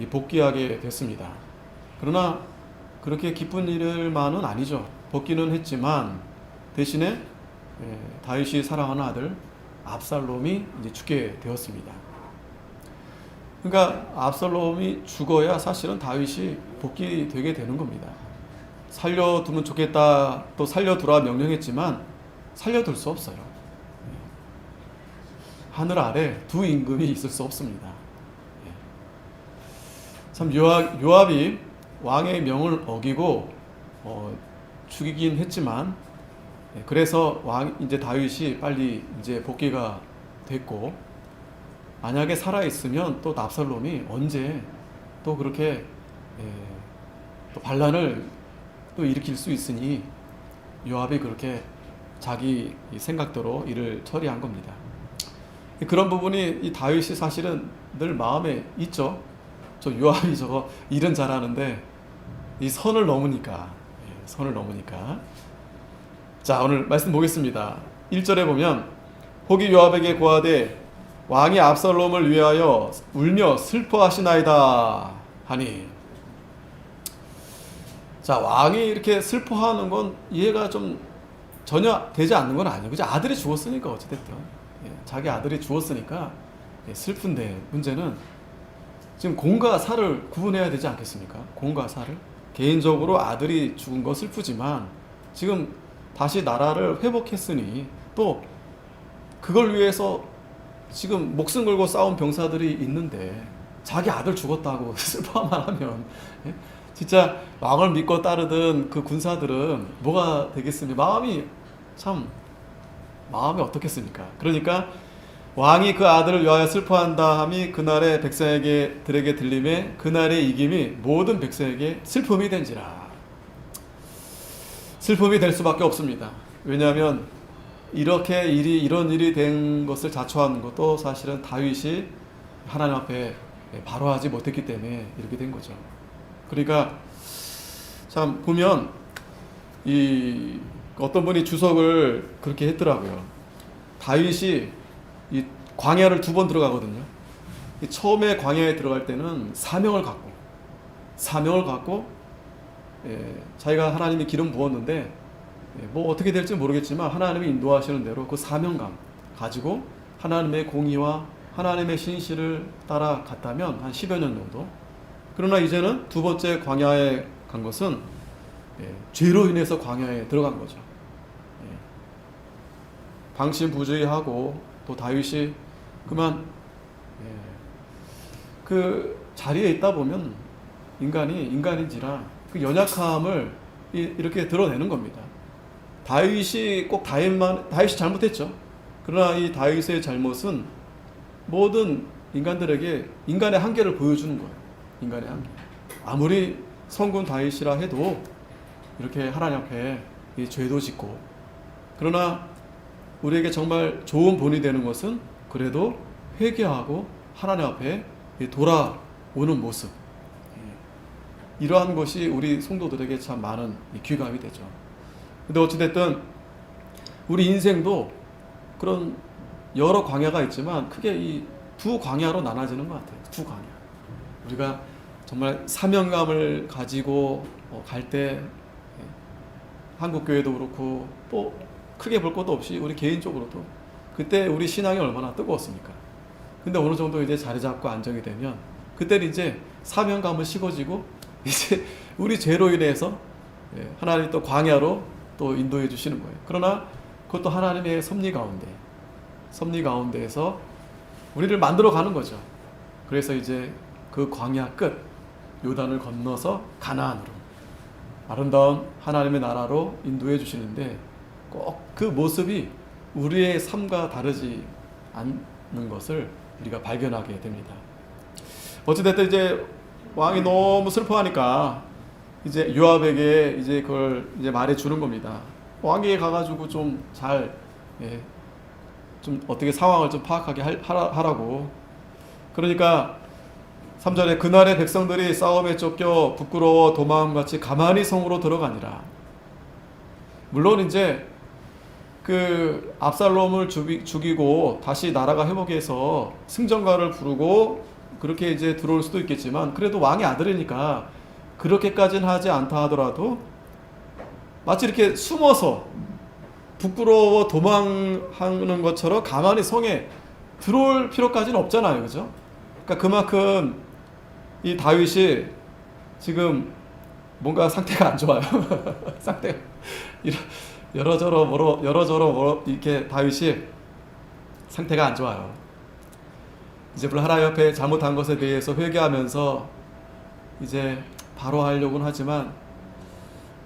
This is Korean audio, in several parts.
복귀하게 됐습니다. 그러나 그렇게 기쁜 일만은 아니죠. 복귀는 했지만 대신에 다윗이 사랑하는 아들 압살롬이 이제 죽게 되었습니다. 그러니까 압살롬이 죽어야 사실은 다윗이 복귀되게 되는 겁니다. 살려두면 좋겠다, 또 살려두라 명령했지만 살려둘 수 없어요. 하늘 아래 두 임금이 있을 수 없습니다. 참 요압이 왕의 명을 어기고 죽이긴 했지만, 그래서 이제 다윗이 빨리 이제 복귀가 됐고, 만약에 살아 있으면 또 압살롬이 언제 또 그렇게 또 반란을 또 일으킬 수 있으니 요압이 그렇게 자기 생각대로 일을 처리한 겁니다. 그런 부분이 이 다윗이 사실은 늘 마음에 있죠. 저 요압이 저거 일은 잘하는데 이 선을 넘으니까. 자, 오늘 말씀 보겠습니다. 1절에 보면 혹이 요압에게 고하되 왕이 압살롬을 위하여 울며 슬퍼하시나이다 하니. 자, 왕이 이렇게 슬퍼하는 건 이해가 좀 전혀 되지 않는 건 아니에요. 그죠? 아들이 죽었으니까 어찌됐든. 자기 아들이 죽었으니까 슬픈데, 문제는 지금 공과 사를 구분해야 되지 않겠습니까? 공과 사를. 개인적으로 아들이 죽은 건 슬프지만 지금 다시 나라를 회복했으니 또 그걸 위해서 지금 목숨 걸고 싸운 병사들이 있는데 자기 아들 죽었다고 슬퍼만 하면 진짜 왕을 믿고 따르던 그 군사들은 뭐가 되겠습니까? 마음이 어떻겠습니까? 그러니까 왕이 그 아들을 위하여 슬퍼한다 함이 그날의 백성에게 들에게 들림에 그날의 이김이 모든 백성에게 슬픔이 된지라. 슬픔이 될 수밖에 없습니다. 왜냐하면 이런 일이 된 것을 자초하는 것도 사실은 다윗이 하나님 앞에 바로하지 못했기 때문에 이렇게 된 거죠. 그러니까 참 보면 이 어떤 분이 주석을 그렇게 했더라고요. 다윗이 이 광야를 2번 들어가거든요. 처음에 광야에 들어갈 때는 사명을 갖고 자기가 하나님이 기름 부었는데 뭐 어떻게 될지 모르겠지만 하나님이 인도하시는 대로 그 사명감 가지고 하나님의 공의와 하나님의 신실을 따라갔다면 한 10여 년 정도. 그러나 이제는 2번째 광야에 간 것은 죄로 인해서 광야에 들어간 거죠. 방신부주의하고 또 다윗이 그만 그 자리에 있다 보면 인간인지라 그 연약함을 이렇게 드러내는 겁니다. 다윗이 잘못했죠. 그러나 이 다윗의 잘못은 모든 인간들에게 인간의 한계를 보여주는 거예요. 인간의 한계. 아무리 성군 다윗이라 해도 이렇게 하나님 앞에 이 죄도 짓고, 그러나 우리에게 정말 좋은 본이 되는 것은 그래도 회개하고 하나님 앞에 돌아오는 모습. 이러한 것이 우리 성도들에게 참 많은 귀감이 되죠. 근데 어찌됐든 우리 인생도 그런 여러 광야가 있지만 크게 이 2광야로 나눠지는 것 같아요. 2광야. 우리가 정말 사명감을 가지고 갈 때 한국교회도 그렇고 또 크게 볼 것도 없이 우리 개인적으로도 그때 우리 신앙이 얼마나 뜨거웠습니까? 근데 어느 정도 이제 자리 잡고 안정이 되면 그때는 이제 사명감은 식어지고 이제 우리 죄로 인해서 하나님이 또 광야로 또 인도해 주시는 거예요. 그러나 그것도 하나님의 섭리 가운데에서 우리를 만들어 가는 거죠. 그래서 이제 그 광야 끝 요단을 건너서 가나안으로 아름다운 하나님의 나라로 인도해 주시는데 꼭 그 모습이 우리의 삶과 다르지 않는 것을 우리가 발견하게 됩니다. 어찌됐든 이제 왕이 너무 슬퍼하니까 이제 요압에게 이제 그걸 이제 말해 주는 겁니다. 왕에게 가가지고 좀 어떻게 상황을 좀 파악하게 하라고. 그러니까 3절에 그날의 백성들이 싸움에 쫓겨 부끄러워 도망같이 가만히 성으로 들어가니라. 물론 이제 그 압살롬을 죽이고 다시 나라가 회복해서 승전가를 부르고 그렇게 이제 들어올 수도 있겠지만 그래도 왕의 아들이니까 그렇게까지는 하지 않다 하더라도 마치 이렇게 숨어서 부끄러워 도망하는 것처럼 가만히 성에 들어올 필요까지는 없잖아요. 그죠? 그러니까 그만큼 이 다윗이 지금 뭔가 상태가 안 좋아요. 상태가 여러저러 뭐로 이렇게 다윗이 상태가 안 좋아요. 이제 물론 하나님 앞에 잘못한 것에 대해서 회개하면서 이제 바로 하려고는 하지만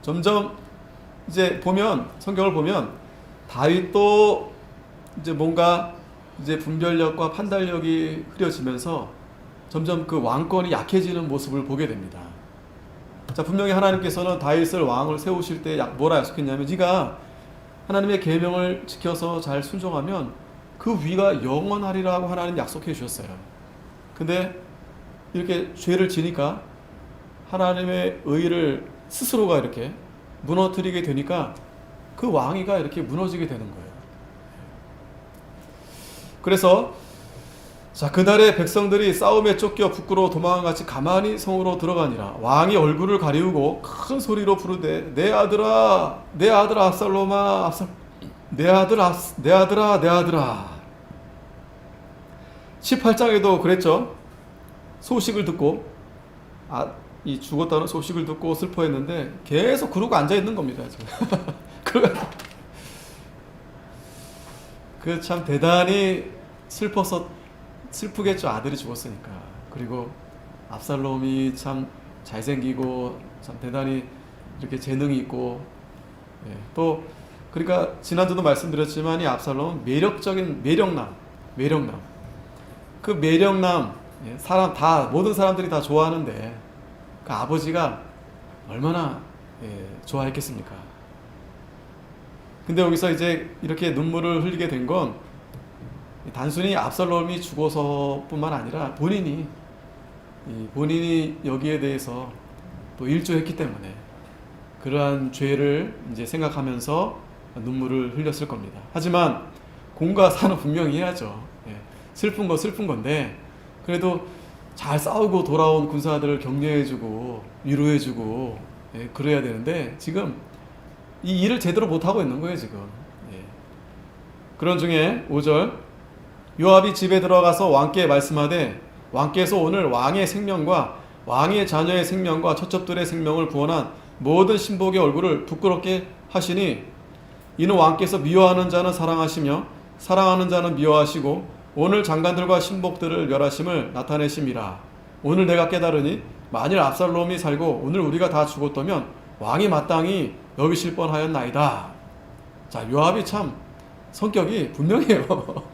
점점 이제 보면 성경을 보면 다윗도 이제 뭔가 이제 분별력과 판단력이 흐려지면서 점점 그 왕권이 약해지는 모습을 보게 됩니다. 자, 분명히 하나님께서는 다윗을 왕을 세우실 때 뭐라 약속했냐면 네가 하나님의 계명을 지켜서 잘 순종하면 그 위가 영원하리라고 하나님 약속해 주셨어요. 근데 이렇게 죄를 지니까 하나님의 의를 스스로가 이렇게 무너뜨리게 되니까 그 왕위가 이렇게 무너지게 되는 거예요. 그래서 자, 그날에 백성들이 싸움에 쫓겨 부끄러워 도망같이 가만히 성으로 들어가니라. 왕이 얼굴을 가리우고 큰 소리로 부르되 내 아들아 내 아들아 압살롬아 내 아들아 내 아들아 내 아들아. 18장에도 그랬죠. 소식을 듣고 이 죽었다는 소식을 듣고 슬퍼했는데 계속 그러고 앉아 있는 겁니다. 그 참 대단히 슬프겠죠. 아들이 죽었으니까. 그리고 압살롬이 참 잘생기고 참 대단히 이렇게 재능이 있고, 예, 또 그러니까 지난주도 말씀드렸지만 이 압살롬은 매력적인 매력남. 그 매력남, 예, 모든 사람들이 다 좋아하는데 그 아버지가 얼마나 좋아했겠습니까? 근데 여기서 이제 이렇게 눈물을 흘리게 된 건 단순히 압살롬이 죽어서뿐만 아니라 본인이 여기에 대해서 또 일조했기 때문에 그러한 죄를 이제 생각하면서 눈물을 흘렸을 겁니다. 하지만 공과 사는 분명히 해야죠. 슬픈 건데 그래도 잘 싸우고 돌아온 군사들을 격려해주고 위로해주고 그래야 되는데 지금 이 일을 제대로 못하고 있는 거예요 지금. 그런 중에 5절 요압이 집에 들어가서 왕께 말씀하되 왕께서 오늘 왕의 생명과 왕의 자녀의 생명과 처첩들의 생명을 구원한 모든 신복의 얼굴을 부끄럽게 하시니 이는 왕께서 미워하는 자는 사랑하시며 사랑하는 자는 미워하시고 오늘 장관들과 신복들을 멸하심을 나타내심이라. 오늘 내가 깨달으니 만일 압살롬이 살고 오늘 우리가 다 죽었다면 왕이 마땅히 여기실 뻔하였나이다. 자, 요압이 참 성격이 분명해요.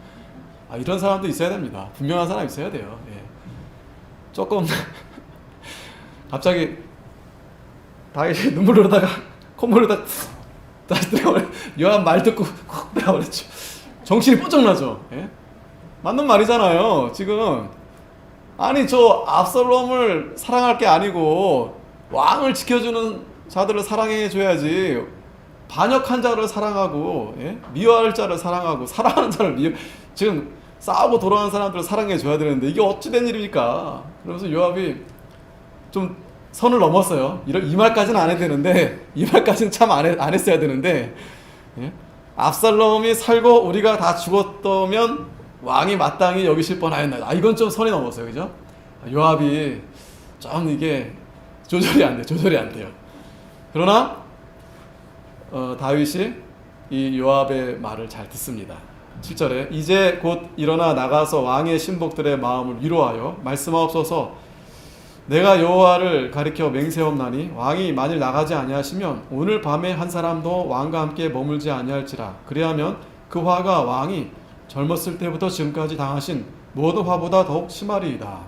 이런 사람도 있어야 됩니다. 분명한 사람 있어야 돼요. 조금 갑자기 다윗이 눈물 흐르다가 콧물 흐르다가 다시 들어가버려. 요압 말 듣고 콕 들어가버렸죠. 정신이 번쩍 나죠. 맞는 말이잖아요. 지금 아니 저 압살롬을 사랑할 게 아니고 왕을 지켜주는 자들을 사랑해 줘야지. 반역한 자를 사랑하고 미워할 자를 사랑하고 사랑하는 자를 지금 싸우고 돌아온 사람들을 사랑해 줘야 되는데 이게 어찌 된 일입니까? 그러면서 요압이 좀 선을 넘었어요. 이 말까지는 안 해도 되는데 이 말까지는 참 안 했어야 되는데 압살롬이 살고 우리가 다 죽었다면 왕이 마땅히 여기실 뻔하였나이다. 이건 좀 선이 넘었어요. 그죠? 요압이 좀 이게 조절이 안 돼요. 그러나 다윗이 이 요압의 말을 잘 듣습니다. 7절에 이제 곧 일어나 나가서 왕의 신복들의 마음을 위로하여 말씀하옵소서. 내가 여호와를 가리켜 맹세하옵나니 왕이 만일 나가지 아니하시면 오늘 밤에 한 사람도 왕과 함께 머물지 아니할지라. 그리하면 그 화가 왕이 젊었을 때부터 지금까지 당하신 모든 화보다 더욱 심하리이다.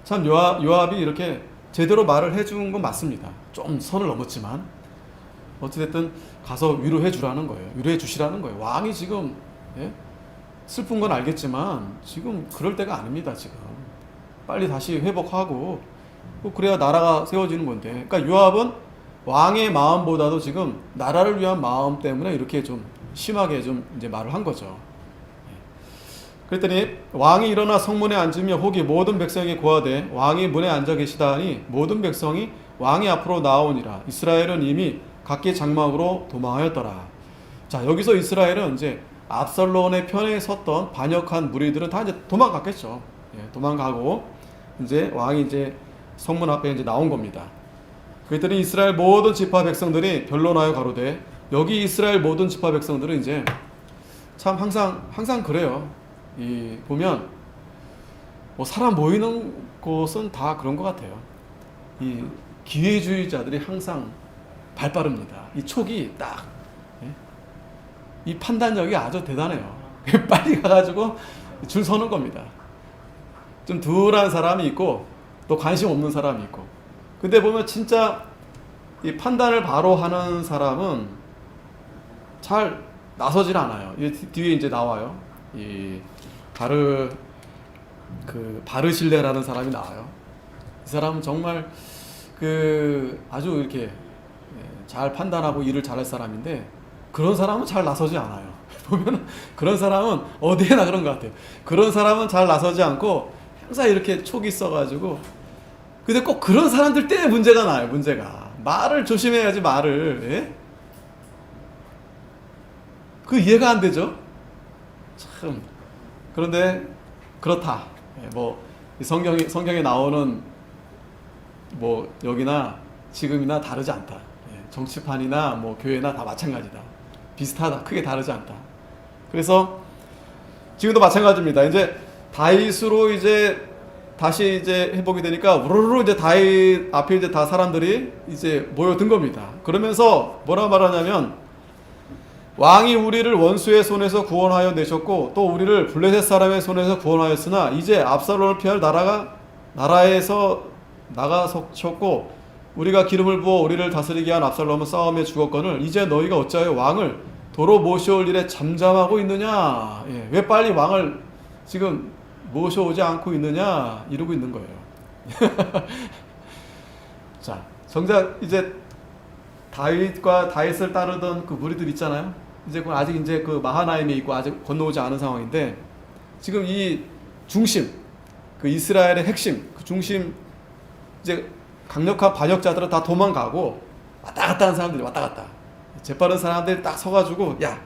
참 요압이 이렇게 제대로 말을 해준 건 맞습니다. 좀 선을 넘었지만 어찌됐든 가서 위로해 주라는 거예요. 위로해 주시라는 거예요. 왕이 지금 슬픈 건 알겠지만 지금 그럴 때가 아닙니다. 지금 빨리 다시 회복하고 그래야 나라가 세워지는 건데. 그러니까 요압은 왕의 마음보다도 지금 나라를 위한 마음 때문에 이렇게 좀 심하게 좀 이제 말을 한 거죠. 그랬더니 왕이 일어나 성문에 앉으며 혹이 모든 백성에게 고하되 왕이 문에 앉아 계시다하니 모든 백성이 왕이 앞으로 나오니라. 이스라엘은 이미 각기 장막으로 도망하였더라. 자, 여기서 이스라엘은 이제 압살롬의 편에 섰던 반역한 무리들은 다 이제 도망갔겠죠. 예, 도망가고 이제 왕이 이제 성문 앞에 이제 나온 겁니다. 그랬더니 이스라엘 모든 지파 백성들이 변론하여 가로되, 여기 이스라엘 모든 지파 백성들은 이제 참 항상 그래요. 이 보면 뭐 사람 모이는 곳은 다 그런 것 같아요. 이 기회주의자들이 항상 발빠릅니다. 이 촉이 딱, 예? 이 판단력이 아주 대단해요. 빨리 가가지고 줄 서는 겁니다. 좀 덜한 사람이 있고 또 관심 없는 사람이 있고. 근데 보면 진짜 이 판단을 바로 하는 사람은 잘 나서질 않아요. 이 뒤에 이제 나와요. 이 바르실레라는 사람이 나와요. 이 사람은 정말 아주 이렇게 잘 판단하고 일을 잘할 사람인데, 그런 사람은 잘 나서지 않아요. 보면 그런 사람은 어디에나 그런 것 같아요. 그런 사람은 잘 나서지 않고 항상 이렇게 촉이 있어가지고. 근데 꼭 그런 사람들 때문에 문제가 나요. 문제가 말을 조심해야지, 말을. 예? 그 이해가 안 되죠. 참. 그런데 그렇다. 예, 뭐 성경에 나오는 뭐 여기나 지금이나 다르지 않다. 예, 정치판이나 뭐 교회나 다 마찬가지다. 비슷하다. 크게 다르지 않다. 그래서 지금도 마찬가지입니다. 이제 다윗으로 이제 다시 이제 회복이 되니까 우르르 이제 다윗 앞에 이제 다 사람들이 이제 모여든 겁니다. 그러면서 뭐라 말하냐면, 왕이 우리를 원수의 손에서 구원하여 내셨고 또 우리를 블레셋 사람의 손에서 구원하였으나 이제 압살롬을 피할 나라에서 나가셨고 우리가 기름을 부어 우리를 다스리게 한 압살롬은 싸움에 죽었거늘 이제 너희가 어찌하여 왕을 도로 모셔올 일에 잠잠하고 있느냐. 예, 왜 빨리 왕을 지금 모셔오지 않고 있느냐 이러고 있는 거예요. 자, 정작 이제 다윗을 따르던 그 무리들 있잖아요. 이제 아직 이제 그 마하나임에 있고 아직 건너오지 않은 상황인데, 지금 이 중심, 그 이스라엘의 핵심, 그 중심, 이제 강력한 반역자들은 다 도망가고 왔다 갔다 하는 사람들이 왔다 갔다. 재빠른 사람들이 딱 서가지고, 야,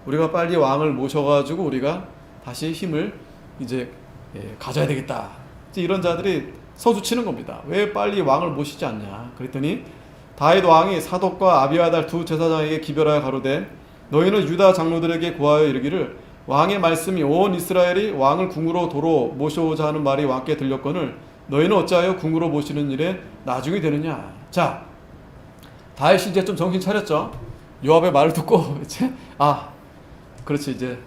우리가 빨리 왕을 모셔가지고 우리가 다시 힘을 이제 가져야 되겠다. 이제 이런 자들이 서주 치는 겁니다. 왜 빨리 왕을 모시지 않냐. 그랬더니 다윗 왕이 사독과 아비아달 두 제사장에게 기별하여 가로되, 너희는 유다 장로들에게 고하여 이르기를 왕의 말씀이 온 이스라엘이 왕을 궁으로 도로 모셔오자 하는 말이 왕께 들렸거늘 너희는 어찌하여 궁으로 모시는 일에 나중이 되느냐. 자, 다윗이 이제 좀 정신 차렸죠. 요압의 말을 듣고 이제 그렇지, 이제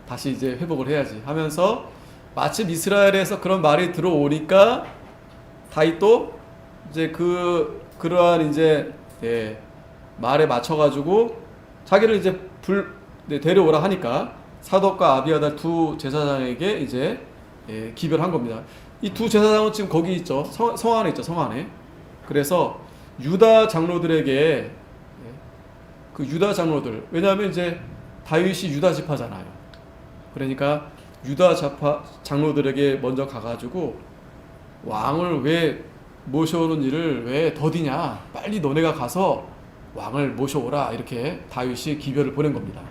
다시 이제 회복을 해야지 하면서 마침 이스라엘에서 그런 말이 들어오니까 다윗도 이제 그러한 이제 말에 맞춰가지고 자기를 이제 데려오라 하니까 사독과 아비아달 두 제사장에게 이제 기별한 겁니다. 이 두 제사장은 지금 거기 있죠. 성 안에 있죠. 성 안에. 그래서 유다 장로들에게, 그 유다 장로들, 왜냐하면 이제 다윗이 유다 지파잖아요. 그러니까 유다 장로들에게 먼저 가가지고 왕을 왜 모셔오는 일을 왜 더디냐, 빨리 너네가 가서 왕을 모셔오라, 이렇게 다윗이 기별을 보낸 겁니다.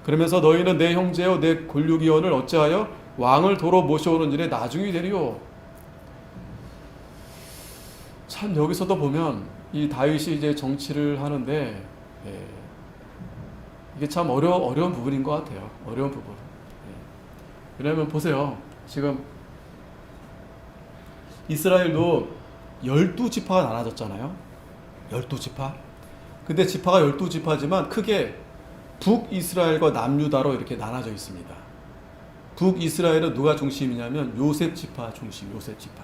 그러면서 너희는 내 형제여 내 골육이원을 어찌하여 왕을 도로 모셔오는 일에 나중이 되리요. 참, 여기서도 보면 이 다윗이 이제 정치를 하는데 이게 참 어려운 부분인 것 같아요. 어려운 부분. 왜냐하면 보세요. 지금 이스라엘도 12지파가 나눠졌잖아요. 12지파. 근데 지파가 12지파지만 크게 북이스라엘과 남유다로 이렇게 나눠져 있습니다. 북이스라엘은 누가 중심이냐면 요셉 지파 중심, 요셉 지파.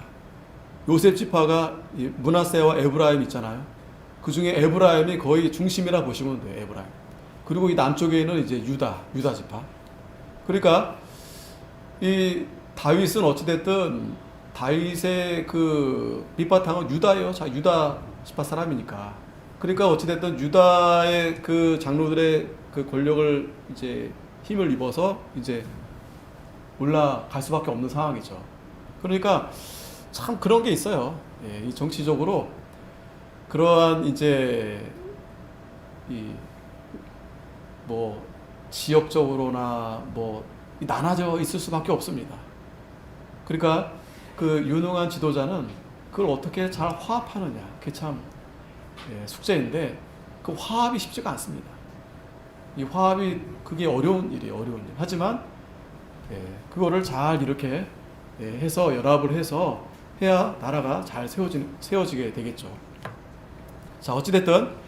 요셉 지파가 므낫세와 에브라임 있잖아요. 그 중에 에브라임이 거의 중심이라 보시면 돼요, 에브라임. 그리고 이 남쪽에 있는 이제 유다 지파. 그러니까 이 다윗은 어찌됐든 다윗의 그 밑바탕은 유다예요. 자, 유다 지파 사람이니까. 그러니까 어찌됐든 유다의 그 장로들의 그 권력을 이제 힘을 입어서 이제 올라갈 수밖에 없는 상황이죠. 그러니까 참 그런 게 있어요. 이 정치적으로 그러한 이제 이 뭐 지역적으로나 뭐 나눠져 있을 수밖에 없습니다. 그러니까 그 유능한 지도자는 그걸 어떻게 잘 화합하느냐, 그게 참 숙제인데 그 화합이 쉽지가 않습니다. 이 화합이 그게 어려운 일이에요, 어려운 일. 하지만 그거를 잘 이렇게 해서 연합을 해서 해야 나라가 잘 세워지게 되겠죠. 자, 어찌됐든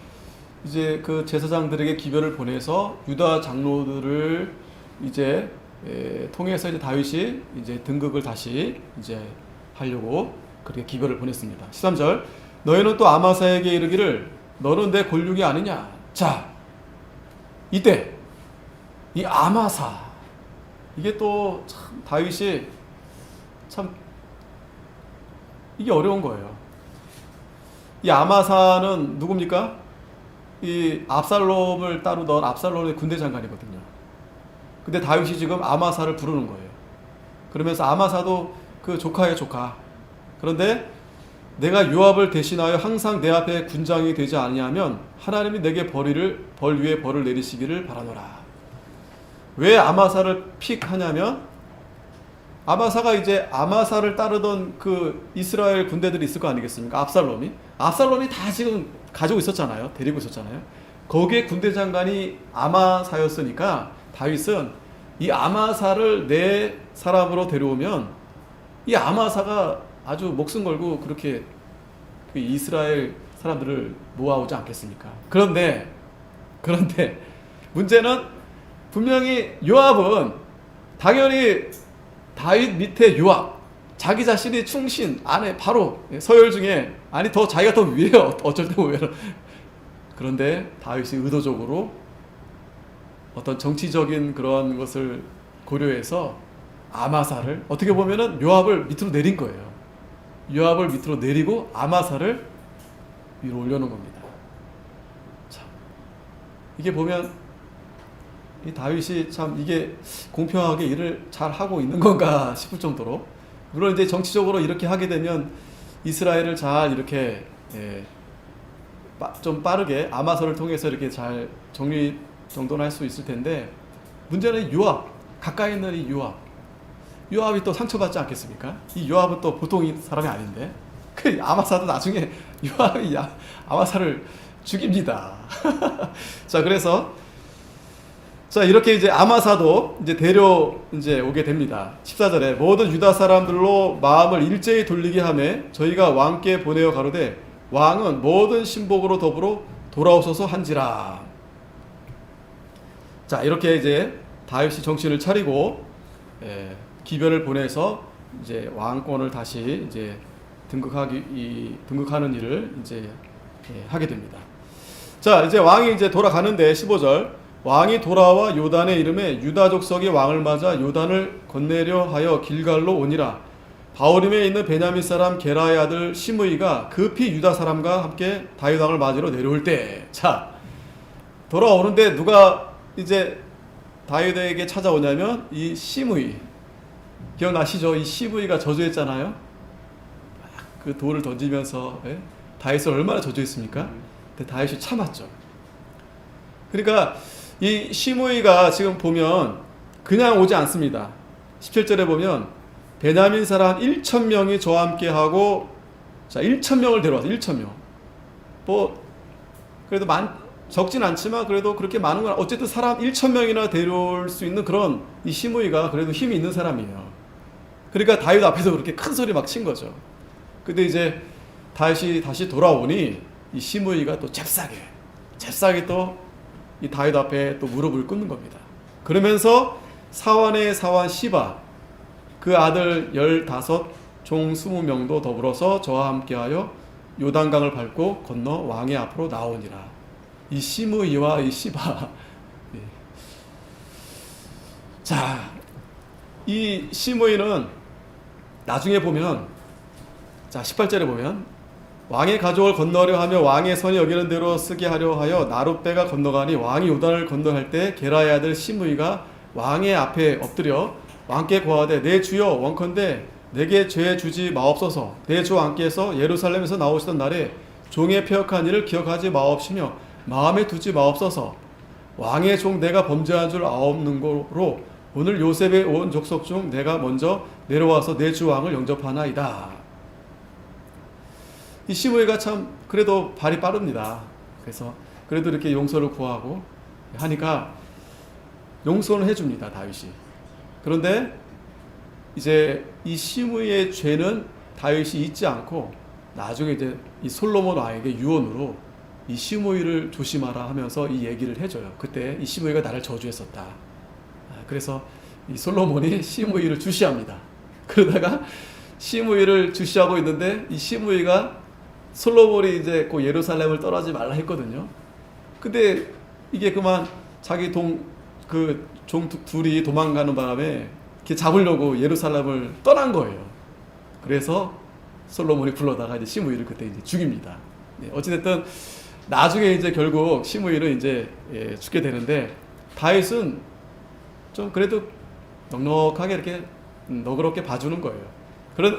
이제 그 제사장들에게 기별을 보내서 유다 장로들을 이제 통해서 이제 다윗이 이제 등극을 다시 이제 하려고 그렇게 기별을 보냈습니다. 13절, 너희는 또 아마사에게 이르기를 너는 내 골육이 아니냐. 자, 이때 이 아마사, 이게 또 참 다윗이 참 이게 어려운 거예요. 이 아마사는 누굽니까? 이 압살롬을 따르던 압살롬의 군대 장관이거든요. 근데 다윗이 지금 아마사를 부르는 거예요. 그러면서 아마사도 그 조카의 조카. 그런데 내가 요압을 대신하여 항상 내 앞에 군장이 되지 아니하면 하나님이 내게 벌 위에 벌을 내리시기를 바라노라. 왜 아마사를 픽하냐면 아마사가 이제 아마사를 따르던 그 이스라엘 군대들이 있을 거 아니겠습니까? 압살롬이 다 지금 가지고 있었잖아요. 데리고 있었잖아요. 거기에 군대 장관이 아마사였으니까 다윗은 이 아마사를 내 사람으로 데려오면 이 아마사가 아주 목숨 걸고 그렇게 그 이스라엘 사람들을 모아오지 않겠습니까? 그런데 문제는 분명히 요압은 당연히 다윗 밑에 요압, 자기 자신이 충신 안에 바로 서열 중에 아니 더 자기가 더 위에요. 어쩔 때 보면. 그런데 다윗이 의도적으로 어떤 정치적인 그런 것을 고려해서 아마사를 어떻게 보면은 요압을 밑으로 내린 거예요. 요압을 밑으로 내리고 아마사를 위로 올려놓은 겁니다. 참, 이게 보면 이 다윗이 참 이게 공평하게 일을 잘 하고 있는 건가 싶을 정도로, 물론 이제 정치적으로 이렇게 하게 되면 이스라엘을 잘 이렇게 좀 빠르게 아마사를 통해서 이렇게 잘 정리 정돈할 수 있을 텐데, 문제는 요압, 가까이 있는 이 요압이 또 상처받지 않겠습니까? 이 요압은 또 보통 사람이 아닌데 그 아마사도 나중에 요압이 아마사를 죽입니다. 자, 그래서 자, 이렇게 이제 아마사도 이제 이제 오게 됩니다. 14절에 모든 유다 사람들로 마음을 일제히 돌리게 하며 저희가 왕께 보내어 가로되 왕은 모든 신복으로 더불어 돌아오소서 한지라. 자, 이렇게 이제 다윗이 정신을 차리고 기별을 보내서 이제 왕권을 다시 이제 등극하는 일을 이제 하게 됩니다. 자, 이제 왕이 이제 돌아가는데 15절, 왕이 돌아와 요단에 이름에 유다 족속이 왕을 맞아 요단을 건네려 하여 길갈로 오니라. 바오림에 있는 베냐민 사람 게라의 아들 시므이가 급히 유다 사람과 함께 다윗 왕을 맞으러 내려올 때, 자, 돌아오는데 누가 이제 다윗에게 찾아오냐면 이 시므이, 기억나시죠? 이 시므이가 저주했잖아요. 그 돌을 던지면서 다윗을 얼마나 저주했습니까? 근데 다윗이 참았죠. 그러니까 이 시므이가 지금 보면 그냥 오지 않습니다. 17절에 보면 베냐민 사람 1,000명이 저와 함께 하고, 자, 1,000명을 데려와서 1,000명. 뭐 그래도 적진 않지만 그래도 그렇게 많은 건 어쨌든 사람 1,000명이나 데려올 수 있는 그런 이 시므이가 그래도 힘이 있는 사람이에요. 그러니까 다윗 앞에서 그렇게 큰 소리 막 친 거죠. 근데 이제 다윗이 다시 돌아오니 이 시므이가 또 잽싸게 또 이 다윗 앞에 또 무릎을 꿇는 겁니다. 그러면서 사완의 사완 시바, 그 아들 15 종 20명도 더불어서 저와 함께하여 요단강을 밟고 건너 왕의 앞으로 나오니라. 이 시므이와 이 시바, 자, 이 시므이는 나중에 보면, 자, 18절에 보면 왕의 가족을 건너려 하며 왕의 선이 여기는 대로 쓰게 하려 하여 나룻배가 건너가니 왕이 요단을 건너갈 때 게라의 아들 시므이가 왕의 앞에 엎드려 왕께 고하되 내 주여 원컨대 내게 죄 주지 마옵소서. 내 주 왕께서 예루살렘에서 나오시던 날에 종의 패역한 일을 기억하지 마옵시며 마음에 두지 마옵소서. 왕의 종 내가 범죄한 줄 아옵는 거로 오늘 요셉의 온 족속 중 내가 먼저 내려와서 내 주 왕을 영접하나이다. 이 시므이가 참 그래도 발이 빠릅니다. 그래서 그래도 이렇게 용서를 구하고 하니까 용서는 해줍니다, 다윗이. 그런데 이제 이 시므이의 죄는 다윗이 잊지 않고 나중에 이제 이 솔로몬 왕에게 유언으로 이 시므이를 조심하라 하면서 이 얘기를 해줘요. 그때 이 시므이가 나를 저주했었다. 그래서 이 솔로몬이 시므이를 주시합니다. 그러다가 시므이를 주시하고 있는데 이 시므이가 솔로몬이 이제 그 예루살렘을 떠나지 말라 했거든요. 근데 이게 그만 자기 종 둘이 도망가는 바람에 이렇게 잡으려고 예루살렘을 떠난 거예요. 그래서 솔로몬이 불러다가 이제 시므이를 그때 이제 죽입니다. 네, 어찌됐든 나중에 이제 결국 시므이를 이제 죽게 되는데 다윗은 좀 그래도 넉넉하게 이렇게 너그럽게 봐주는 거예요.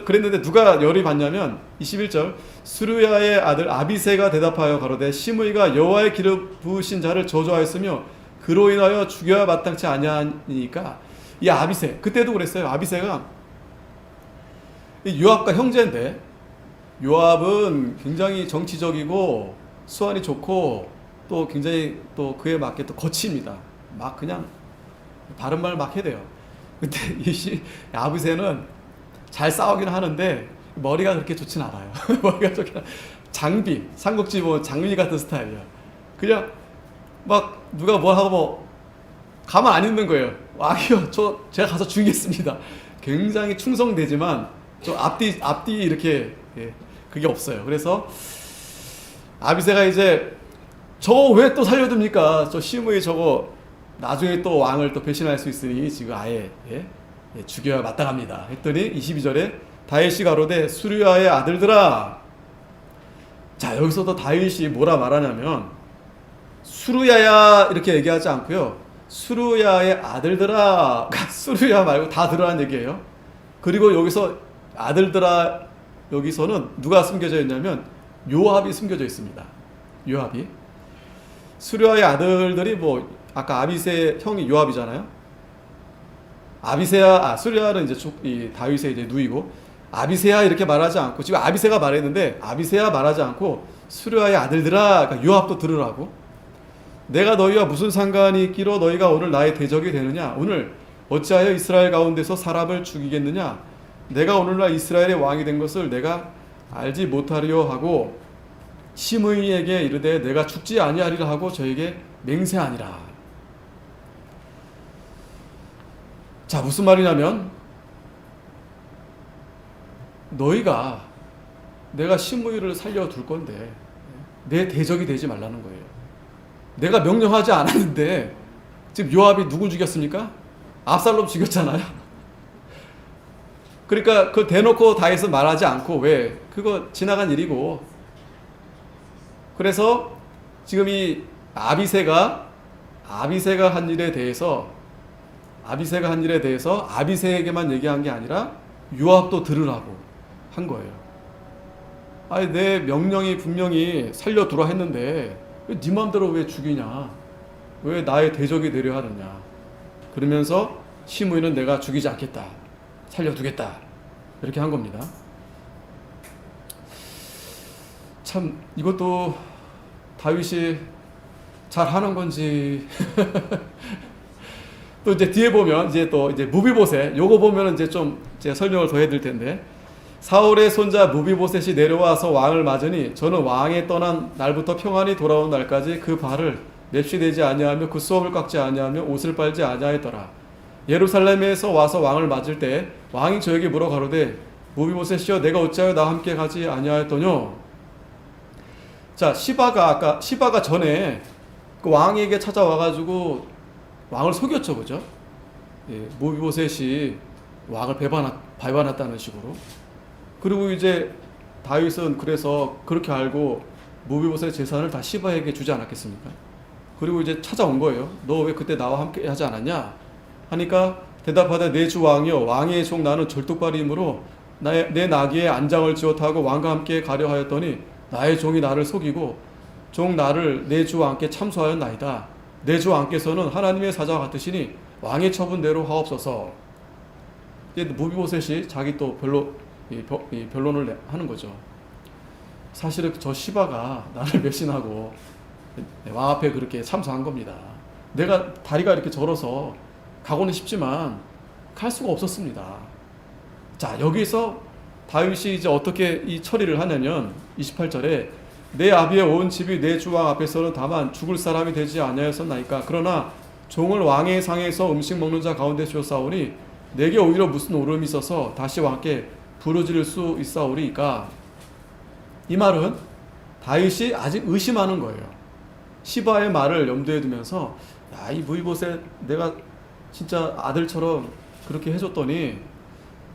그랬는데 누가 열이 받냐면 21절 수르야의 아들 아비새가 대답하여 가로되 시므이가 여호와의 기름 부으신 자를 저주하였으며 그로 인하여 죽여야 마땅치 아니하니까 이 아비새 그때도 그랬어요. 아비새가 요압과 형제인데 요압은 굉장히 정치적이고 수완이 좋고 또 굉장히 또 그에 맞게 또 거칩니다. 막 그냥 바른 말 막 해대요. 근데 이 아비새는 잘 싸우긴 하는데 머리가 그렇게 좋진 않아요. 머리가 좋긴 장비, 삼국지 뭐 장비 같은 스타일이야. 그냥 막 누가 뭐 하고 뭐 가만 안 있는 거예요. 아니요, 제가 가서 죽이겠습니다. 굉장히 충성되지만 좀 앞뒤 이렇게 그게 없어요. 그래서 아비새가 이제 저거 왜 또 살려둡니까? 저 시므이 저거 나중에 또 왕을 또 배신할 수 있으니 지금 아예 죽여야 마땅합니다. 했더니 22절에 다윗이 가로되 수르야의 아들들아. 자, 여기서도 다윗이 뭐라 말하냐면 수르야야 이렇게 얘기하지 않고요. 수르야의 아들들아. 수르야 말고 다 들으라는 얘기예요. 그리고 여기서 아들들아 여기서는 누가 숨겨져 있냐면 요압이 숨겨져 있습니다. 요압이. 수르야의 아들들이 뭐 아까 아비새 형이 요압이잖아요. 수르야는 이제 이 다윗의 이제 누이고 아비새야 이렇게 말하지 않고 지금 아비새가 말했는데 아비새야 말하지 않고 수르야의 아들들아 그러니까 요압도 들으라고. 내가 너희와 무슨 상관이 있기로 너희가 오늘 나의 대적이 되느냐. 오늘 어찌하여 이스라엘 가운데서 사람을 죽이겠느냐. 내가 오늘날 이스라엘의 왕이 된 것을 내가 알지 못하려 하고 시므이에게 이르되 내가 죽지 아니하리라 하고 저에게 맹세하니라. 자, 무슨 말이냐면 너희가 내가 시므이를 살려둘 건데 내 대적이 되지 말라는 거예요. 내가 명령하지 않았는데 지금 요압이 누구 죽였습니까? 압살롬 죽였잖아요. 그러니까 그 대놓고 다윗은 말하지 않고 왜 그거 지나간 일이고. 그래서 지금 이 아비새가 한 일에 대해서 아비새에게만 얘기한 게 아니라 요압도 들으라고 한 거예요. 아니 내 명령이 분명히 살려두라 했는데 왜 네 맘대로 왜 죽이냐. 왜 나의 대적이 되려 하느냐. 그러면서 시므이는 내가 죽이지 않겠다. 살려두겠다. 이렇게 한 겁니다. 참 이것도 다윗이 잘하는 건지 또 이제 뒤에 보면 이제 무비보셋 요거 보면 이제 좀 제가 설명을 더 해드릴 텐데 사울의 손자 무비보셋이 내려와서 왕을 맞으니 저는 왕에 떠난 날부터 평안히 돌아온 날까지 그 발을 맵시되지 아니하며 그 수염을 깎지 아니하며 옷을 빨지 아니하였더라. 예루살렘에서 와서 왕을 맞을 때 왕이 저에게 물어 가로되 무비보셋이여 내가 어찌하여 나와 함께 가지 아니하였더뇨. 자, 시바가 전에 그 왕에게 찾아와가지고 왕을 속였죠, 그죠? 무비보셋이 왕을 배반했다는 식으로. 그리고 이제 다윗은 그래서 그렇게 알고 무비보셋의 재산을 다 시바에게 주지 않았겠습니까? 그리고 이제 찾아온 거예요. 너 왜 그때 나와 함께 하지 않았냐? 하니까 대답하되 내 주 왕이여 왕의 종 나는 절뚝발이므로 내 나귀에 안장을 지어 타고 왕과 함께 가려 하였더니 나의 종이 나를 속이고 종 나를 내 주 왕께 참소하였나이다. 내 주 왕께서는 하나님의 사자와 같으시니 왕의 처분대로 하옵소서. 이제 무비보셋이 자기 또 변론을 하는 거죠. 사실은 저 시바가 나를 멸신하고 왕 앞에 그렇게 참소한 겁니다. 내가 다리가 이렇게 절어서 가고는 싶지만 갈 수가 없었습니다. 자, 여기서 다윗이 이제 어떻게 이 처리를 하냐면 28절에 내 아비의 온 집이 내 주 왕 앞에서는 다만 죽을 사람이 되지 아니하였었나이까. 그러나 종을 왕의 상에서 음식 먹는 자 가운데 주었사오니 내게 오히려 무슨 오름이 있어서 다시 왕께 부르짖을 수 있사오리이까. 이 말은 다윗이 아직 의심하는 거예요. 시바의 말을 염두에 두면서 야, 이 무비보셋 내가 진짜 아들처럼 그렇게 해줬더니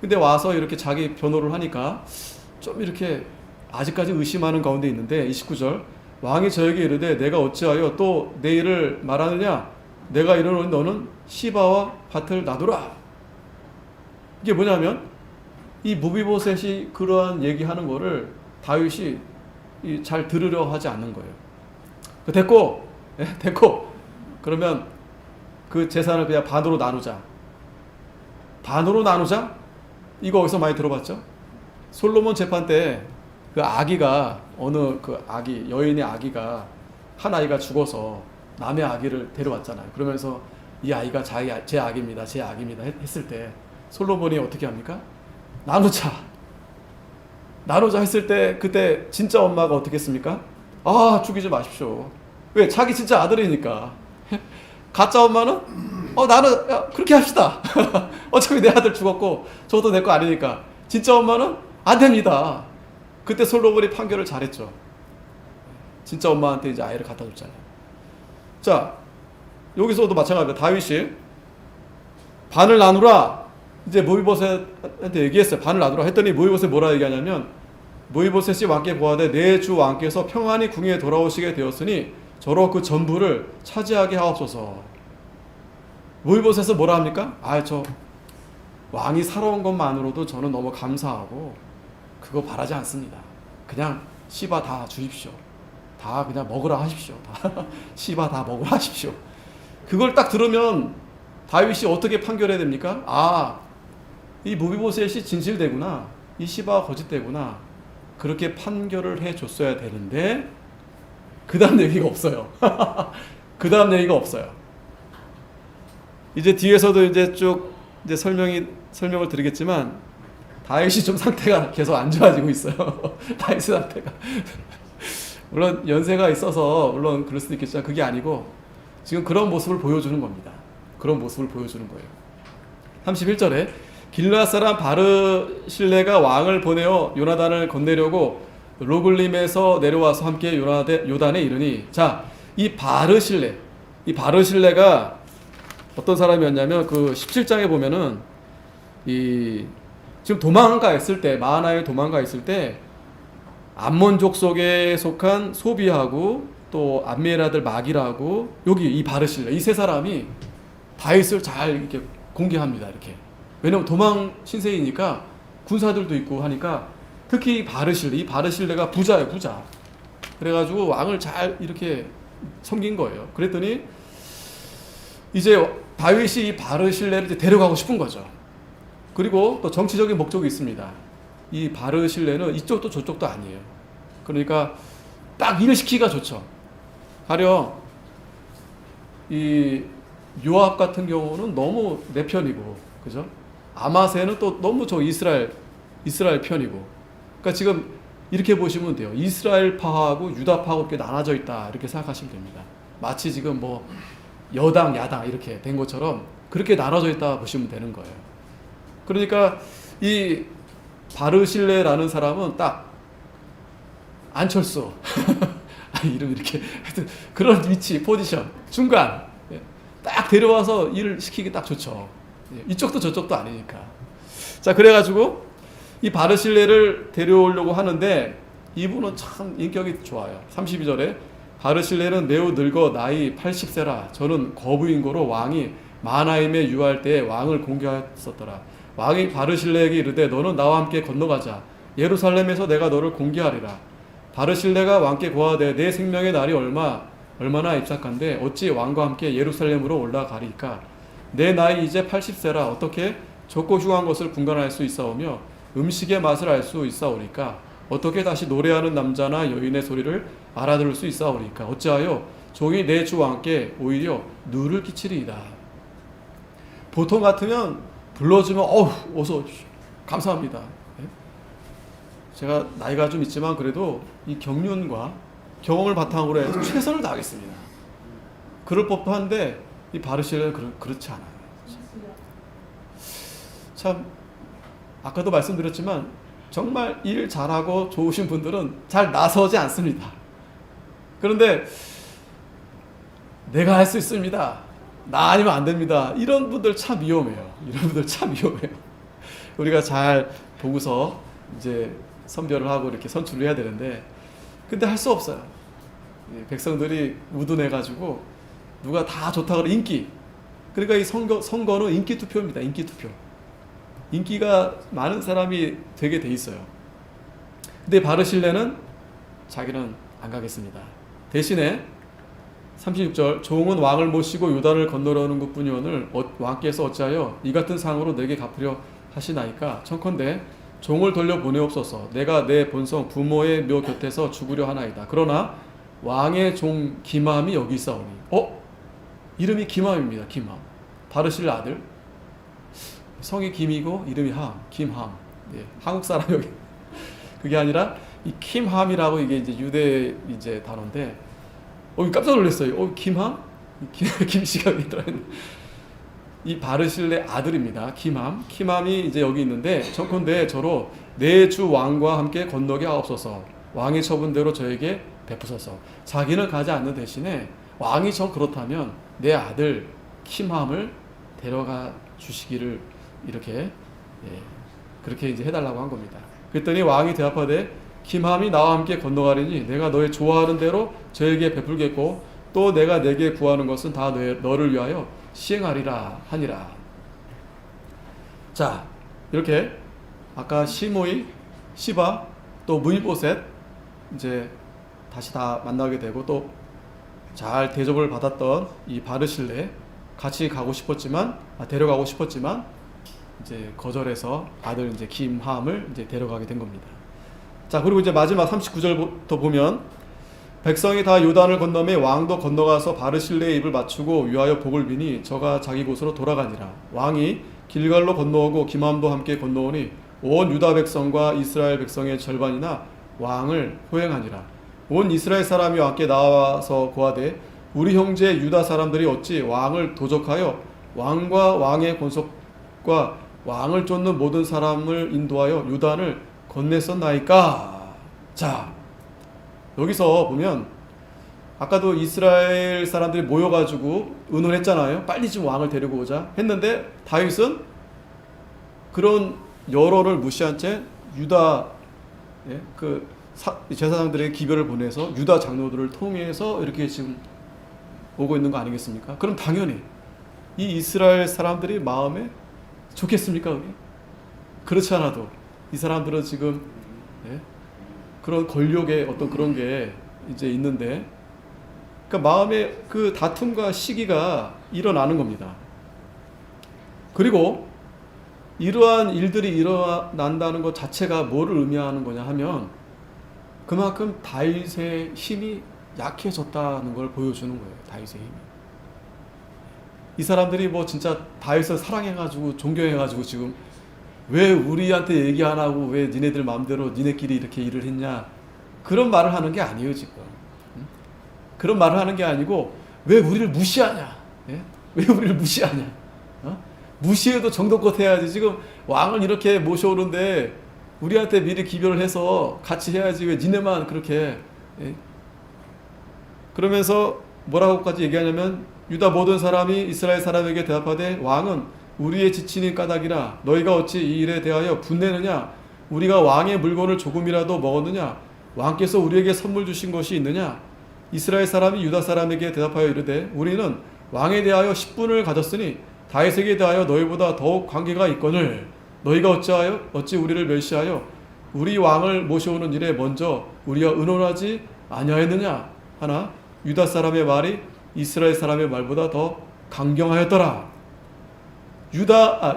근데 와서 이렇게 자기 변호를 하니까 좀 이렇게 아직까지 의심하는 가운데 있는데 29절 왕이 저에게 이르되 내가 어찌하여 또 내 일을 말하느냐 내가 이르노니 너는 시바와 밭을 놔두라. 이게 뭐냐면 이 무비보셋이 그러한 얘기하는 거를 다윗이 잘 들으려 하지 않는 거예요. 됐고 그러면 그 재산을 그냥 반으로 나누자. 반으로 나누자? 이거 어디서 많이 들어봤죠? 솔로몬 재판 때 그 아기가 어느 그 아기 여인의 아기가 한 아이가 죽어서 남의 아기를 데려왔잖아요. 그러면서 이 아이가 제 아기입니다. 제 아기입니다. 했을 때 솔로몬이 어떻게 합니까? 나누자 했을 때 그때 진짜 엄마가 어떻게 했습니까? 아, 죽이지 마십시오. 왜? 자기 진짜 아들이니까. 가짜 엄마는 나는 그렇게 합시다. 어차피 내 아들 죽었고 저도 내 거 아니니까. 진짜 엄마는 안 됩니다. 그때 솔로몬이 판결을 잘했죠. 진짜 엄마한테 이제 아이를 갖다 줬잖아요. 자, 여기서도 마찬가지입니다. 다윗이 반을 나누라. 이제 무비보셋한테 얘기했어요. 반을 나누라 했더니 무비보셋이 뭐라 얘기하냐면 무비보셋이 왕께 보아되 내 주 왕께서 평안히 궁에 돌아오시게 되었으니 저로 그 전부를 차지하게 하옵소서. 무비보셋은 뭐라 합니까? 저 왕이 살아온 것만으로도 저는 너무 감사하고 그거 바라지 않습니다. 그냥 시바 다 주십시오. 다 그냥 먹으라 하십시오. 시바 다 먹으라 하십시오. 그걸 딱 들으면 다윗이 어떻게 판결해야 됩니까? 이 무비보셋이 진실되구나. 이 시바가 거짓되구나. 그렇게 판결을 해줬어야 되는데 그 다음 얘기가 없어요. 그 다음 얘기가 없어요. 이제 뒤에서도 이제 쭉 이제 설명을 드리겠지만 다윗이 좀 상태가 계속 안 좋아지고 있어요. 다윗 상태가. 물론 연세가 있어서 물론 그럴 수도 있겠지만 그게 아니고 지금 그런 모습을 보여주는 겁니다. 그런 모습을 보여주는 거예요. 31절에 길르앗 사람 바르실레가 왕을 보내어 요나단을 건네려고 로글림에서 내려와서 함께 요단에 이르니. 자, 이 바르실레가 어떤 사람이었냐면 그 17장에 보면은 지금 도망가 있을 때 마하나에 도망가 있을 때 암몬족 속에 속한 소비하고 또 암미엘 아들 마기라고 여기 이 바르실레 이 세 사람이 다윗을 잘 이렇게 공개합니다. 이렇게. 왜냐면 도망 신세이니까 군사들도 있고 하니까 특히 이 바르실레가 부자예요, 부자. 그래가지고 왕을 잘 이렇게 섬긴 거예요. 그랬더니 이제 다윗이 이 바르실레를 이제 데려가고 싶은 거죠. 그리고 또 정치적인 목적이 있습니다. 이 바르실레는 이쪽도 저쪽도 아니에요. 그러니까 딱 일을 시키기가 좋죠. 가령 이 요압 같은 경우는 너무 내 편이고, 그죠? 아마세는 또 너무 저 이스라엘 편이고. 그러니까 지금 이렇게 보시면 돼요. 이스라엘파하고 유다파하고 이렇게 나눠져 있다 이렇게 생각하시면 됩니다. 마치 지금 뭐 여당 야당 이렇게 된 것처럼 그렇게 나눠져 있다 보시면 되는 거예요. 그러니까 이 바르실레라는 사람은 딱 안철수 이름 이렇게 그런 위치 포지션 중간 딱 데려와서 일을 시키기 딱 좋죠. 이쪽도 저쪽도 아니니까. 자, 그래가지고 이 바르실레를 데려오려고 하는데 이분은 참 인격이 좋아요. 32절에 바르실레는 매우 늙어 나이 80세라 저는 거부인 거로 왕이 마하나임에 유할 때에 왕을 공개하였었더라. 왕이 바르실레에게 이르되 너는 나와 함께 건너가자. 예루살렘에서 내가 너를 공개하리라. 바르실레가 왕께 고하되 내 생명의 날이 얼마나 입삭한데 어찌 왕과 함께 예루살렘으로 올라가리까? 내 나이 이제 80세라 어떻게 좁고 흉한 것을 분간할 수 있사오며 음식의 맛을 알 수 있사오리까? 어떻게 다시 노래하는 남자나 여인의 소리를 알아들을 수 있사오리까? 어찌하여 종이 내 주 왕께 오히려 누를 끼치리이다. 보통 같으면 불러주면 어서 오십시오. 감사합니다. 제가 나이가 좀 있지만 그래도 이 경륜과 경험을 바탕으로 해서 최선을 다하겠습니다. 그럴 법도 한데 이 바르실레는 그렇지 않아요. 참 아까도 말씀드렸지만 정말 일 잘하고 좋으신 분들은 잘 나서지 않습니다. 그런데 내가 할 수 있습니다. 나 아니면 안 됩니다. 이런 분들 참 위험해요. 우리가 잘 보고서 이제 선별을 하고 이렇게 선출을 해야 되는데 근데 할 수 없어요. 백성들이 우둔해가지고 누가 다 좋다 그래 인기. 그러니까 이 선거는 인기 투표입니다. 인기 투표. 인기가 많은 사람이 되게 돼 있어요. 근데 바르실레는 자기는 안 가겠습니다. 대신에 36절 종은 왕을 모시고 요단을 건너려는 것뿐이오늘 왕께서 어찌하여 이 같은 상으로 내게 갚으려 하시나이까? 청컨대 종을 돌려 보내옵소서. 내가 내 본성 부모의 묘 곁에서 죽으려 하나이다. 그러나 왕의 종 기맘이 여기 있사오니. 이름이 기맘입니다. 기맘. 바르실레 아들. 성이 김이고 이름이 김함. 네, 한국 사람 여기. 그게 아니라 이 김함이라고 이게 이제 유대 이제 단어인데, 깜짝 놀랐어요. 김함? 김씨가 여기 들어있는. 이 바르실레 아들입니다. 김함. 김함이 이제 여기 있는데, 청컨대 저로 내 주 왕과 함께 건너게 하옵소서. 왕의 처분대로 저에게 베푸소서. 자기는 가지 않는 대신에 왕이 정 그렇다면 내 아들 김함을 데려가 주시기를 이렇게 그렇게 이제 해달라고 한 겁니다. 그랬더니 왕이 대답하되 김함이 나와 함께 건너가리니 내가 너의 좋아하는 대로 저에게 베풀겠고 또 내가 내게 구하는 것은 다 너를 위하여 시행하리라 하니라. 자, 이렇게 아까 시므이, 시바, 또 무이보셋 이제 다시 다 만나게 되고 또 잘 대접을 받았던 이 바르실레 같이 가고 싶었지만 데려가고 싶었지만 이제 거절해서 아들 이제 김함을 이제 데려가게 된 겁니다. 자, 그리고 이제 마지막 39절부터 보면 백성이 다 요단을 건너매 왕도 건너가서 바르실레의 입을 맞추고 위하여 복을 비니 저가 자기 곳으로 돌아가니라. 왕이 길갈로 건너오고 김함도 함께 건너오니 온 유다 백성과 이스라엘 백성의 절반이나 왕을 호행하니라. 온 이스라엘 사람이 왕께 나와서 고하되 우리 형제 유다 사람들이 어찌 왕을 도적하여 왕과 왕의 권속과 왕을 쫓는 모든 사람을 인도하여 요단을 건넸었나이까? 자, 여기서 보면 아까도 이스라엘 사람들이 모여가지고 의논했잖아요. 빨리 좀 왕을 데리고 오자 했는데 다윗은 그런 여론을 무시한 채 유다 제사장들의 기별을 보내서 유다 장로들을 통해서 이렇게 지금 오고 있는 거 아니겠습니까? 그럼 당연히 이 이스라엘 사람들이 마음에 좋겠습니까? 그게? 그렇지 않아도 이 사람들은 지금 그런 권력의 어떤 그런 게 이제 있는데, 그러니까 마음에 그 다툼과 시기가 일어나는 겁니다. 그리고 이러한 일들이 일어난다는 것 자체가 뭐를 의미하는 거냐 하면 그만큼 다윗의 힘이 약해졌다는 걸 보여주는 거예요. 다윗의 힘이. 이 사람들이 뭐 진짜 다윗을 사랑해가지고 존경해가지고 지금 왜 우리한테 얘기 안 하고 왜 니네들 마음대로 니네끼리 이렇게 일을 했냐, 그런 말을 하는 게 아니에요 지금. 그런 말을 하는 게 아니고 왜 우리를 무시하냐, 왜 우리를 무시하냐, 무시해도 정도껏 해야지. 지금 왕을 이렇게 모셔오는데 우리한테 미리 기별을 해서 같이 해야지 왜 니네만 그렇게. 그러면서 뭐라고까지 얘기하냐면 유다 모든 사람이 이스라엘 사람에게 대답하되 왕은 우리의 지친인 까닭이라 너희가 어찌 이 일에 대하여 분내느냐? 우리가 왕의 물건을 조금이라도 먹었느냐? 왕께서 우리에게 선물 주신 것이 있느냐? 이스라엘 사람이 유다 사람에게 대답하여 이르되 우리는 왕에 대하여 10분을 가졌으니 다윗에게 대하여 너희보다 더욱 관계가 있거늘 너희가 어찌 우리를 멸시하여 우리 왕을 모셔오는 일에 먼저 우리와 의논하지 아니하였느냐 하나 유다 사람의 말이 이스라엘 사람의 말보다 더 강경하였더라.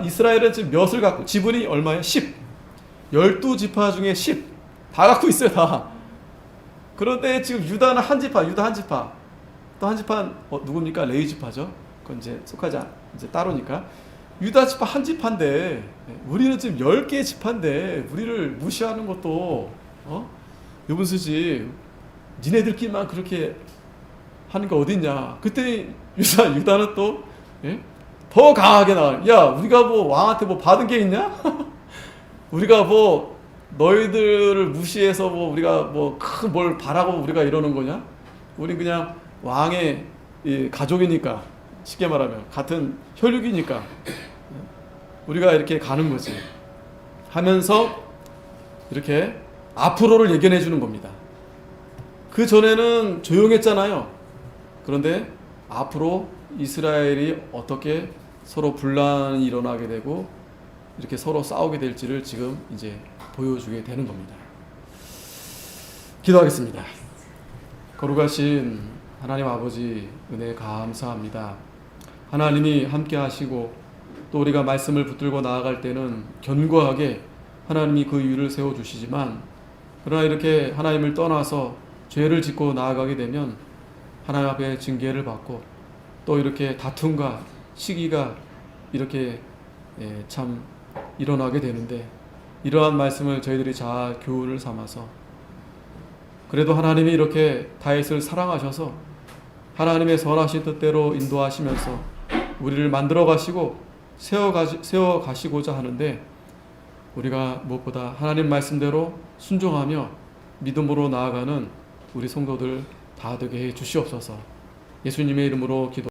이스라엘은 지금 몇을 갖고 지분이 얼마예요? 10. 12지파 중에 10. 다 갖고 있어요, 다. 그런데 지금 유다는 한 지파, 유다 한 지파. 또 한 지파는 누굽니까? 레위 지파죠. 그건 이제 속하지 이제 따로니까. 유다 지파 한 지파인데 우리는 지금 10개의 지파인데 우리를 무시하는 것도 유분수지. 니네들끼리만 그렇게 하는 거 어딨냐. 그때 유다는 또 더 강하게 나와. 야, 우리가 뭐 왕한테 뭐 받은 게 있냐? 우리가 뭐 너희들을 무시해서 뭐 우리가 뭐 큰 뭘 바라고 우리가 이러는 거냐? 우리 그냥 왕의 가족이니까, 쉽게 말하면 같은 혈육이니까 우리가 이렇게 가는 거지 하면서 이렇게 앞으로를 예견해 주는 겁니다. 그 전에는 조용했잖아요. 그런데 앞으로 이스라엘이 어떻게 서로 분란이 일어나게 되고 이렇게 서로 싸우게 될지를 지금 이제 보여주게 되는 겁니다. 기도하겠습니다. 거룩하신 하나님 아버지, 은혜 감사합니다. 하나님이 함께 하시고 또 우리가 말씀을 붙들고 나아갈 때는 견고하게 하나님이 그 위를 세워주시지만, 그러나 이렇게 하나님을 떠나서 죄를 짓고 나아가게 되면 하나님 앞에 징계를 받고 또 이렇게 다툼과 시기가 이렇게 참 일어나게 되는데, 이러한 말씀을 저희들이 잘 교훈을 삼아서 그래도 하나님이 이렇게 다윗을 사랑하셔서 하나님의 선하신 뜻대로 인도하시면서 우리를 만들어 가시고 세워 가시고자 하는데, 우리가 무엇보다 하나님 말씀대로 순종하며 믿음으로 나아가는 우리 성도들 다 되게 해 주시옵소서. 예수님의 이름으로 기도